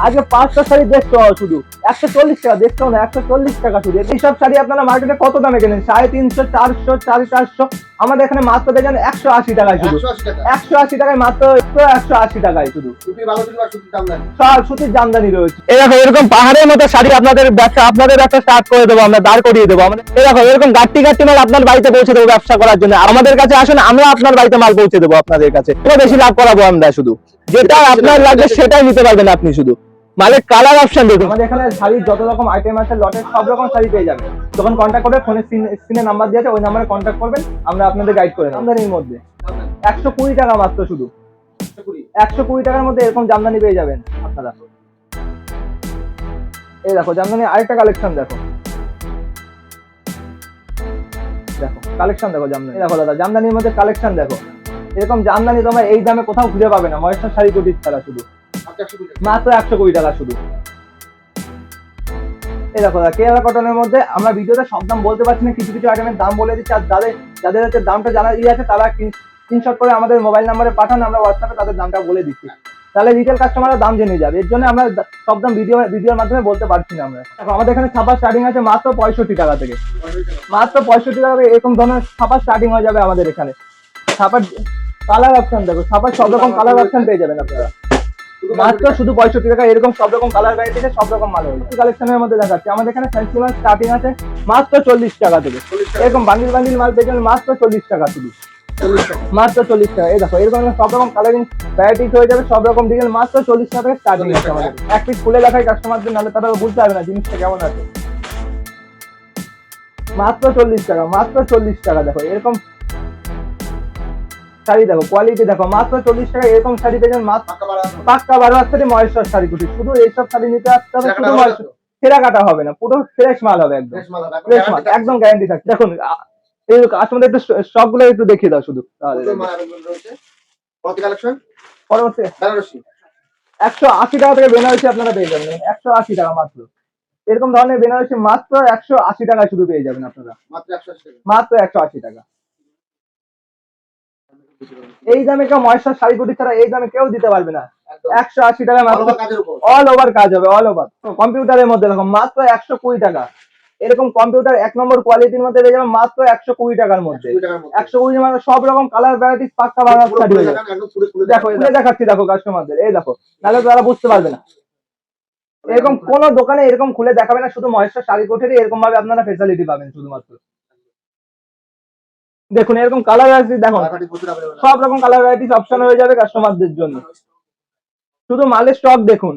আজকে 5টা শাড়ি দেখতে হবে শুধু 140 টাকা, দেখতে হবে না 140 টাকা শুধু। এইসব শাড়ি আপনারা মার্কেটে কত দামে কেনেন? 350, 400, 450। আমাদের এখানে মাত্র দেখেন 180 টাকায় শুধু। 180 টাকায় মাত্র 180 টাকায় শুধু। সব সুতির জামদানি রয়েছে। এরকম এরকম পাহাড়ের মতো শাড়ি আপনাদের ব্যবসা স্টার্ট করে দেবো, আমরা দাঁড় করিয়ে দেবো। আমাদের এরকম গাট্টি মাল আপনার বাড়িতে পৌঁছে দেবো ব্যবসা করার জন্য। আমাদের কাছে আসুন, আমরা আপনার বাড়িতে মাল পৌঁছে দেবো আপনাদের কাছে। বেশি লাভ করাবো আমরা, শুধু যেটা আপনার লাগবে সেটাই নিতে পারবেন আপনি। শুধু মালের কালার অপশন দেখুন। আমাদের এখানে শাড়ির যত রকম আইটেম আছে লটের সব রকম শাড়ি পেয়ে যাবেন। যখন কন্ট্যাক্ট করবেন, ফোনের স্ক্রিনে নাম্বার দিয়ে আছে, ওই নাম্বারে কন্ট্যাক্ট করবেন, আমরা আপনাদের গাইড করে দেবো। আমদানির মধ্যে 120 টাকা মাত্র, শুধু 120 টাকার মধ্যে এরকম জামদানি পেয়ে যাবেন আপনারা। এই দেখো জামদানি আরেকটা কালেকশন, দেখো দেখো কালেকশন দেখো জামদানি। দেখো দাদা জামদানির মধ্যে কালেকশন দেখো। এরকম জামদানি তোমরা এই দামে কোথাও খুঁজে পাবে না, মহেশ্বর শাড়ি কুটির ছাড়া। শুধু মাত্র 120 টাকা শুধু। এই দেখো কেরালা কটনের মধ্যে আমরা ভিডিওতে সব দাম বলতে পারছি না, কিছু কিছু আইটেমের দাম বলে দিচ্ছি। আর যাদের হচ্ছে দামটা জানা আছে তারা স্ক্রিনশট করে আমাদের মোবাইল নাম্বারে পাঠান, আমরা হোয়াটসঅ্যাপে তাদের দামটা বলে দিচ্ছি। তাহলে রিটেল কাস্টমাররা দাম জেনে যাবে। এর জন্য আমরা সব দাম ভিডিওর মাধ্যমে বলতে পারছি না। আমরা দেখো আমাদের এখানে ছাপা স্টার্টিং আছে মাত্র 65 টাকা থেকে। মাত্র 65 টাকা থেকে এরকম ধরনের ছাপা স্টার্টিং হয়ে যাবে আমাদের এখানে। ছাপার কালার অপশন দেখো, ছাপার সব রকম কালার অপশন পেয়ে যাবেন আপনারা মাত্র শুধু 65 টাকা। এরকম সব রকম কালার ভ্যারাইটি আছে, সব রকম মাল হয়েছে। কালেকশনের মধ্যে দেখাচ্ছি আমাদের এখানে ফ্যান্সি মাল স্টার্টিং আছে মাত্র 40 টাকা থেকে। এরকম বান্ডিল বান্ডিল মাল পেয়ে যাবেন মাত্র 40 টাকা শুধু, মাত্র 40 টাকা। এই দেখো এরকম সব রকম কালারিং ভ্যারাইটিস হয়ে যাবে, সব রকম ডিজাইন মাত্র 40 টাকা থেকে স্টার্টিং আছে আমাদের। এক পিস খুলে দেখাই কাস্টমারদের, নাহলে তারা বুঝতে পারবে না জিনিসটা কেমন আছে। মাত্র 40 টাকা, মাত্র 40 টাকা। দেখো এরকম শাড়ি দেখো, কোয়ালিটি দেখো, মাত্র 40 টাকা এরকম শাড়ি পেয়ে যাবেন মাত্র পাক্কা 12 হাত থেকে মহেশ্বর শাড়ি কুটি। শুধু এইসব শাড়ি নিতে আসতে হবে, শুধু মহেশ্বর, ছেঁড়া কাটা হবে না, পুরো ফ্রেশ মাল হবে, একদম ফ্রেশ মাল, একদম গ্যারান্টি থাকছে। দেখুন এই আসলে একটু স্টক গুলো একটু দেখিয়ে দাও শুধু। পরবর্তী 180 টাকা থেকে বেনারসি আপনারা পেয়ে যাবেন, 180 টাকা মাত্র। এরকম ধরনের বেনারসি মাত্র 180 টাকা শুধু পেয়ে যাবেন আপনারা, মাত্র 180 টাকা। এই দামে কেউ মহেশ্বর শাড়ি কুটি ছাড়া এই দামে কেউ দিতে পারবে না। 180 টাকা মাত্র, অল ওভার কাজ হবে, অল ওভার। কম্পিউটারের মধ্যে দেখো মাত্র 120 টাকা। এরকম কম্পিউটার 1 নম্বর কোয়ালিটির মধ্যে পেয়ে যাবেন মাত্র 120 টাকার মধ্যে। 120 মানে সব রকম কালার ভ্যারাইটিস পাক্কা বাংলা শাড়ি হয়ে যাবে। দেখো এটা দেখাচ্ছি, দেখো কাস্টমারদের, এই দেখো, নাহলে তারা বুঝতে পারবে না। এরকম কোন দোকানে এরকম খুলে দেখাবে না, শুধু মহেশ্বর শাড়ি কুটিরই এরকম ভাবে আপনারা ফেসিলিটি পাবেন শুধুমাত্র। দেখুন এরকম কালার ভ্যারাইটিস দেখুন, সব রকম কালার ভ্যারাইটিস অপশন হয়ে যাবে কাস্টমারদের জন্য। শুধু মালের স্টক দেখুন,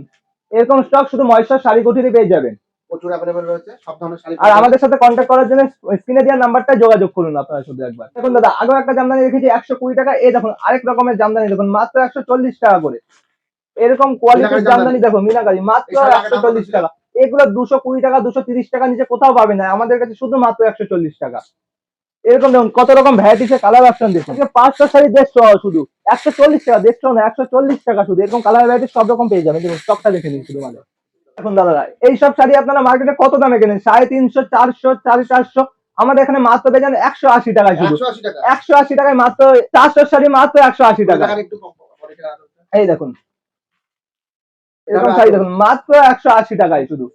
এরকম স্টক শুধু মহেশ্বর শাড়ি কুটিরই পেয়ে যাবেন। আর আমাদের সাথে কন্ট্যাক্ট করার জন্য স্ক্রিনে দেওয়া নাম্বারটা যোগাযোগ করুন আপনারা শুধু একবার। দেখুন দাদা আগেও একটা জামদানি রেখেছি 120 টাকা। এই দেখুন আরেক রকমের জামদানি দেখুন মাত্র 140 টাকা করে। এরকম কোয়ালিটির জামদানি দেখো মিনাকারি মাত্র 140 টাকা। এগুলো 220 টাকা 230 টাকা নিচে কোথাও পাবে না, আমাদের কাছে শুধু মাত্র 140 টাকা। এরকম দেখুন কত রকম ভ্যারাইটিসের কালার অপশন দেখুন। 5টা শাড়ি দেখছো শুধু 140 টাকা, দেখছো না 140 টাকা শুধু। এরকম কালার ভ্যারাইটি সব রকম পেয়ে যাবেন। দেখুন স্টকটা দেখে নিন শুধু মানে। এখন দাদা এইসব শাড়ি আপনারা মার্কেটে কত দামে কেনেন? 350, 400, 450। আমাদের এখানে মাত্র পেয়ে যাবেন 180 টাকায় শুধু। 180 টাকায় মাত্র 400 শাড়ি মাত্র 180 টাকা। এই দেখুন এরকম শাড়ি দেখুন মাত্র 180 টাকায় শুধু।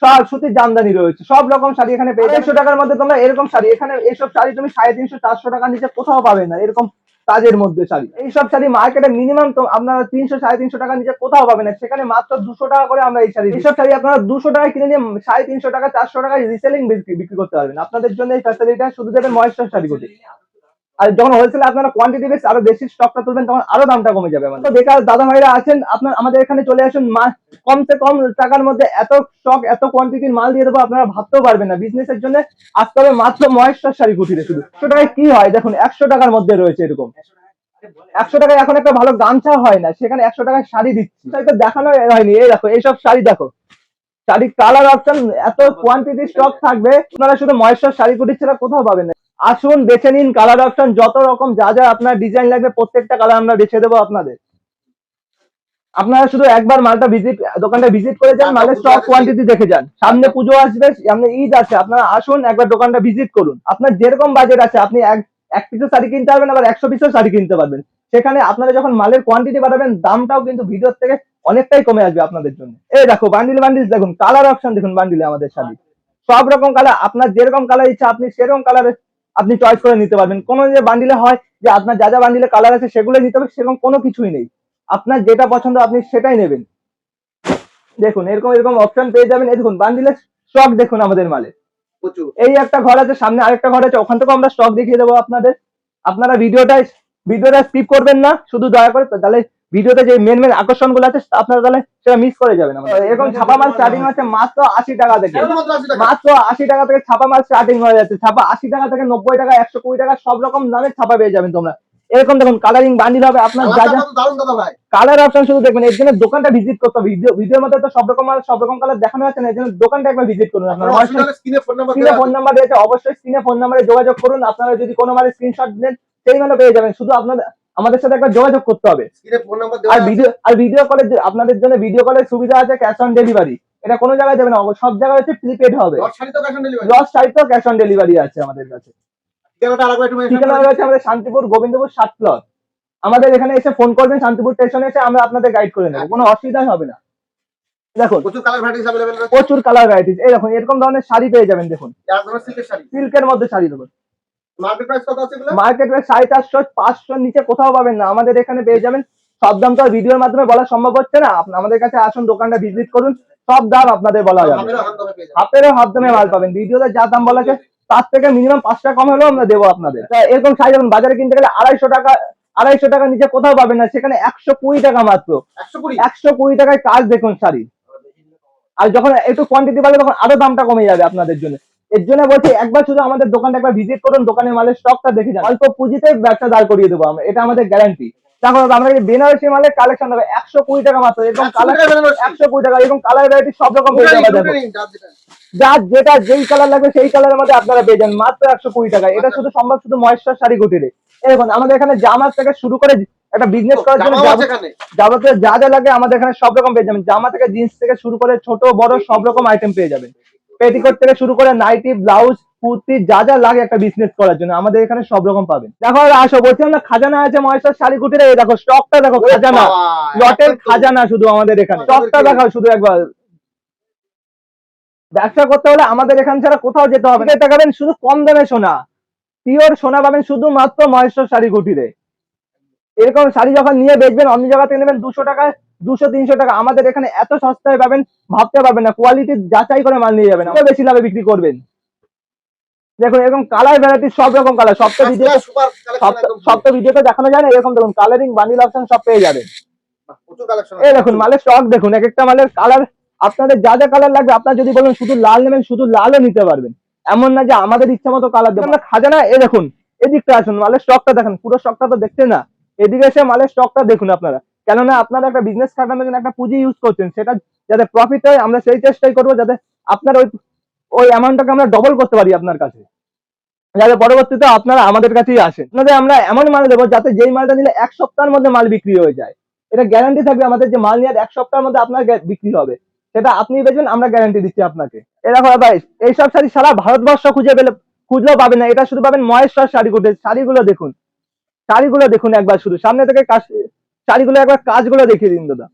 সব সুতির জামদানি রয়েছে, সব রকম শাড়ি এখানে পেয়ে যাবে। 150 টাকার মধ্যে তোমরা এরকম শাড়ি, এখানে এইসব শাড়ি তুমি 350, 400 টাকার নিচে কোথাও পাবে না। এরকম কাজের মধ্যে শাড়ি, এইসব শাড়ি মার্কেটে মিনিমাম তো আপনারা 300, 350 টাকার নিচে কোথাও পাবে না। সেখানে মাত্র 200 টাকা করে আমরা এই শাড়ি, এইসব শাড়ি আপনারা 200 টাকায় কিনে নিয়ে 350 টাকা 400 টাকায় রিসেলিং বিক্রি করতে পারবেন। আপনাদের জন্য এই ফ্যাসিলিটিটা শুধু দেবেন মহেশ্বর শাড়ি কুটি। আর যখন হোলসেলে আপনারা কোয়ান্টিটি বেশি আরো বেশি স্টকটা তুলবেন তখন আরো দামটা কমে যাবে। আমাদের বেকার দাদা ভাইরা আছেন, আপনার আমাদের এখানে চলে আসুন, কমসে কম টাকার মধ্যে এত স্টক এত কোয়ান্টিটির মাল দিয়ে দেবো আপনারা ভাবতেও পারবেন না। বিজনেসের জন্য আসতে হবে মাত্র মহেশ্বর শাড়ি কুটিরে। শুধু 100 টাকায় কি হয় দেখুন, 100 টাকার মধ্যে রয়েছে এরকম। 100 টাকায় এখন একটা ভালো গামছা হয় না, সেখানে 100 টাকায় শাড়ি দিচ্ছি, তাই তো দেখানো হয়নি। এই দেখো এইসব শাড়ি দেখো, শাড়ি কালার অপশন এত কোয়ান্টিটি স্টক থাকবে, আপনারা শুধু মহেশ্বর শাড়ি কুটির ছাড়া কোথাও পাবেন না। আসুন বেছে নিন কালার অপশন, যত রকম যা যা আপনার ডিজাইন লাগবে প্রত্যেকটা কালার আমরা বেছে দেবো আপনাদের। আপনারা শুধু একবার মালটা দোকানটা ভিজিট করে যান, মালের স্টক কোয়ান্টিটি দেখে যান। সামনে পুজো আসবে, সামনে ঈদ আছে, আপনারা আসুন একবার দোকানটা ভিজিট করুন। আপনার যেরকম বাজেট আছে আপনি এক পিসের শাড়ি কিনতে পারবেন, আবার 100 পিসের শাড়ি কিনতে পারবেন। সেখানে আপনারা যখন মালের কোয়ান্টিটি বাড়াবেন দামটাও কিন্তু ভিডিওর থেকে অনেকটাই কমে আসবে আপনাদের জন্য। এই দেখো বান্ডিল বান্ডিল দেখুন, কালার অপশন দেখুন বান্ডিলে আমাদের শাড়ি সব রকম কালার, আপনার যেরকম কালার ইচ্ছা আপনি সেরকম কালারে আপনি চয়েস করে নিতে পারবেন। কোনো যে বান্ডিলে হয় যে আপনার যা যা বান্ডিলে কালার আছে সেগুলো নিতে হবে, সেরকম কোনো কিছুই নেই। আপনার যেটা পছন্দ আপনি সেটাই নেবেন। দেখুন এরকম এরকম অপশন পেয়ে যাবেন। এই দেখুন বান্ডিলের স্টক দেখুন আমাদের মালে প্রচুর। এই একটা ঘর আছে, সামনে আরেকটা ঘর আছে, ওখান থেকেও আমরা স্টক দেখিয়ে দেবো আপনাদের। আপনারা ভিডিওটা স্কিপ করবেন না শুধু দয়া করে, তাহলে ভিডিওতে যে মেন মেন আকর্ষণ গুলো আছে আপনারা তাহলে সেটা মিস করে যাবেন। এরকম ছাপা মাল স্টার্টিং হচ্ছে মাত্র 80 টাকা থেকে, মাত্র 80 টাকা থেকে ছাপা মাল স্টার্টিং হয়ে যাচ্ছে। ছাপা 80 টাকা থেকে 90 টাকা 120 টাকা সব রকম দামের ছাপা পেয়ে যাবেন তোমরা। এরকম দেখুন কালারিং বান্ডিল হবে আপনার যা যা কালার অপশন শুধু দেখবেন। এর জন্য দোকানটা ভিজিট করতে হবে। ভিডিওর মধ্যে তো সব রকম মাল সব রকম কালার দেখানো যাচ্ছে না, এর জন্য দোকানটা একবার ভিজিট করুন। আপনারা স্ক্রিনে ফোন নাম্বার দিয়েছে, অবশ্যই স্ক্রিনে ফোন নাম্বারে যোগাযোগ করুন। আপনারা যদি কোনো মালের স্ক্রিনশট নেন সেই মালও পেয়ে যাবেন, শুধু আপনাদের আমাদের সাথে একবার যোগাযোগ করতে হবে। আর ভিডিও কলে আপনাদের জন্য ভিডিও কলের সুবিধা আছে, ক্যাশ অন ডেলিভারি। এটা কোনো জায়গায় দেবে না, সব জায়গায় হচ্ছে প্রিপেড হবে। লস সাইডেও ক্যাশ অন ডেলিভারি আছে আমাদের কাছে। ঠিকানা রয়েছে আমাদের শান্তিপুর গোবিন্দপুর 7 প্লট। আমাদের এখানে এসে ফোন করবেন, শান্তিপুর স্টেশনে এসে আমরা আপনাদের গাইড করে নেবো, কোনো অসুবিধা হবে না। দেখুন প্রচুর কালার ভ্যারাইটিস। এই দেখুন এরকম ধরনের শাড়ি পেয়ে যাবেন। দেখুন সিল্কের মধ্যে শাড়ি দেবেন। মার্কেট প্রাইস কত আছে? মার্কেট প্রাইস 450 500 নিচে কোথাও পাবেন না। আমাদের এখানে পেয়ে যাবেন। সব দাম তো আর ভিডিওর মাধ্যমে বলা সম্ভব হচ্ছে না, আমাদের কাছে আসুন, দোকানটা ভিজিট করুন, সব দাম আপনাদের বলা যাবে। হাফেরও হাফ দামে মাল পাবেন। ভিডিওতে যা দাম বলা আছে তার থেকে মিনিমাম 5 টাকা কম হলেও আমরা দেবো আপনাদের। এরকম শাড়ি যখন বাজারে কিনতে গেলে 250 টাকা নিচে কোথাও পাবেন না, সেখানে 120 টাকা মাত্র। 120 টাকায় কাজ দেখুন শাড়ি। আর যখন একটু কোয়ান্টিটি বাড়বে তখন আরো দামটা কমে যাবে আপনাদের জন্য। এর জন্য বলছি একবার শুধু আমাদের দোকানটা একবার ভিজিট করুন, দোকানের মালের স্টকটা দেখে যান। অল্প পুঁজিতে ব্যবসা দাঁড় করিয়ে দেবো আমরা, এটা আমাদের গ্যারান্টি। তারপর আমরা বেনারসি মালের কালেকশন হবে 120 টাকা মাত্র। এরকম কালার 120 টাকা, এরকম কালার ভ্যারাইটি সব রকম পেয়ে যাবেন। যার যেটা যেই কালার লাগবে সেই কালারের মধ্যে আপনারা পেয়ে যান মাত্র 120 টাকা। এটা শুধু সম্ভব শুধু মহেশ্বর শাড়ি কুটিরে। এরকম আমাদের এখানে জামা থেকে শুরু করে একটা বিজনেস করার জন্য যাবতীয় যা যা লাগে আমাদের এখানে সব রকম পেয়ে যাবেন। জামা থেকে জিন্স থেকে শুরু করে ছোট বড় সব রকম আইটেম পেয়ে যাবেন। পেটিকোট থেকে শুরু করে নাইটি ব্লাউজ কুর্তি যা যা লাগে একটা বিজনেস করার জন্য আমাদের এখানে সব রকম পাবেন। দেখো আসো, বলছিলাম না খাজানা আছে মহেশ্বর শাড়ি কুটিরে। এই দেখো স্টকটা দেখো, খাজানা লটের খাজানা শুধু আমাদের এখানে। স্টকটা দেখাও শুধু একবার। ব্যবসা করতে হলে আমাদের এখান ছাড়া কোথাও যেতে হবে না। টাকাবেন শুধু কম দামে সোনা, পিওর সোনা পাবেন শুধুমাত্র মহেশ্বর শাড়ি কুটিরে। এরকম শাড়ি যখন নিয়ে বেচবেন অন্য জায়গা থেকে নেবেন 200 টাকায় 200-300 টাকা, আমাদের এখানে এত সস্তায় পাবেন ভাবতে পারবেন না। কোয়ালিটি যাচাই করে মাল নিয়ে যাবেন, বেশি লাভে বিক্রি করবেন। দেখুন এরকম কালার ভ্যারাইটি সব রকম কালার, সব তো ভিডিওতে দেখানো যায় না। এরকম দেখুন কালারিং বান্ডিল অপশন সব পেয়ে যাবেন। এই দেখুন মালের স্টক দেখুন, এক একটা মালের কালার আপনাদের যা যা কালার লাগবে। আপনার যদি বলেন শুধু লাল নেবেন শুধু লালও নিতে পারবেন, এমন না যে আমাদের ইচ্ছা মতো কালার দেবেন। খাজানা এই দেখুন, এদিকটা আসুন, মালের স্টকটা দেখেন। পুরো স্টকটা তো দেখছেন না, এদিকে এসে মালের স্টকটা দেখুন আপনারা। কেননা আপনারা একটা বিজনেস খাটানোর জন্য একটা পুঁজি ইউজ করছেন, সেটা যাতে প্রফিট হয় আমরা সেই চেষ্টাই করবো, যাতে আপনার ওই অ্যামাউন্টটাকে আমরা ডবল করতে পারি আপনার কাছে, যাতে পরবর্তীতে আপনারা আমাদের কাছেই আসেন। আপনাদের আমরা এমন মাল দেবো যাতে যেই মালটা নিলে 1 সপ্তাহের মধ্যে মাল বিক্রি হয়ে যায়। এটা গ্যারান্টি থাকবে আমাদের, যে মাল নিয়ে 1 সপ্তাহের মধ্যে আপনার বিক্রি হবে, সেটা আপনি বেচবেন, আমরা গ্যারান্টি দিচ্ছি আপনাকে। এরকম ভাই এইসব শাড়ি সারা ভারতবর্ষ খুঁজলেও পাবেন না, এটা শুধু পাবেন মহেশ্বর শাড়ি কুটিরে। শাড়িগুলো দেখুন একবার, শুধু সামনে থেকে শাড়িগুলো একবার কাজগুলো দেখিয়ে দিন দাদা।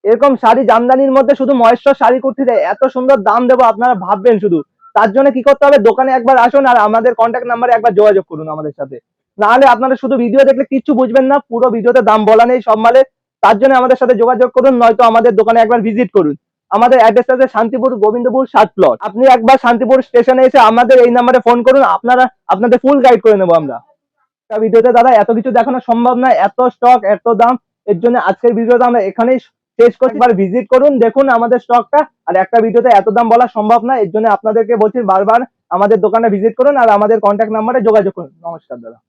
এরকম শাড়ি জামদানির মধ্যে শুধু মহেশ্বর শাড়ি কুটিরে এত সুন্দর দাম দেবো আপনারা ভাববেন শুধু। তার জন্য কি করতে হবে, দোকানে একবার আসুন আর আমাদের কন্ট্যাক্ট নাম্বারে একবার যোগাযোগ করুন আমাদের সাথে। নাহলে আপনারা শুধু ভিডিও দেখলে কিচ্ছু বুঝবেন না, পুরো ভিডিওতে দাম বলা নেই সব মালে। তার জন্য আমাদের সাথে যোগাযোগ করুন, নয়তো আমাদের দোকানে একবার ভিজিট করুন। আমাদের অ্যাড্রেস আছে শান্তিপুর গোবিন্দপুর 7 প্লট। আপনি একবার শান্তিপুর স্টেশনে এসে আমাদের এই নাম্বারে ফোন করুন, আপনাদের ফুল গাইড করে নেবো আমরা। ভিডিওতে দাদা এত কিছু দেখানো সম্ভব না, এত স্টক এত দাম। এর জন্য আজকের ভিডিওটা আমরা এখানেই শেষ করছি। একবার ভিজিট করুন, দেখুন আমাদের স্টকটা। আর একটা ভিডিওতে এত দাম বলা সম্ভব না, এর জন্য আপনাদেরকে বলছি বারবার আমাদের দোকানে ভিজিট করুন আর আমাদের কন্ট্যাক্ট নাম্বারে যোগাযোগ করুন। নমস্কার দাদা।